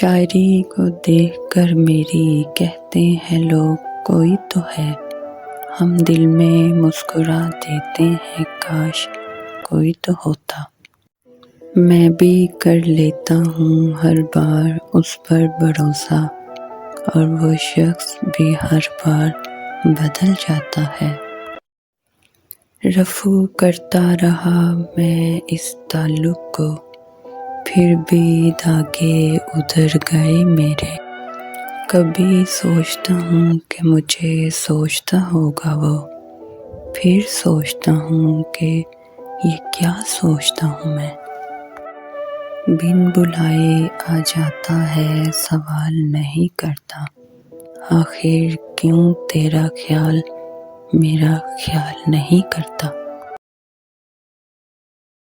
شاعری کو دیکھ کر میری کہتے ہیں لوگ کوئی تو ہے، ہم دل میں مسکرا دیتے ہیں کاش کوئی تو ہوتا۔ میں بھی کر لیتا ہوں ہر بار اس پر بھروسہ، اور وہ شخص بھی ہر بار بدل جاتا ہے۔ رفو کرتا رہا میں اس تعلق کو، پھر بھی دھاگے ادھر گئے میرے۔ کبھی سوچتا ہوں کہ مجھے سوچتا ہوگا وہ، پھر سوچتا ہوں کہ یہ کیا سوچتا ہوں میں۔ بن بلائے آ جاتا ہے سوال نہیں کرتا، آخر کیوں تیرا خیال میرا خیال نہیں کرتا۔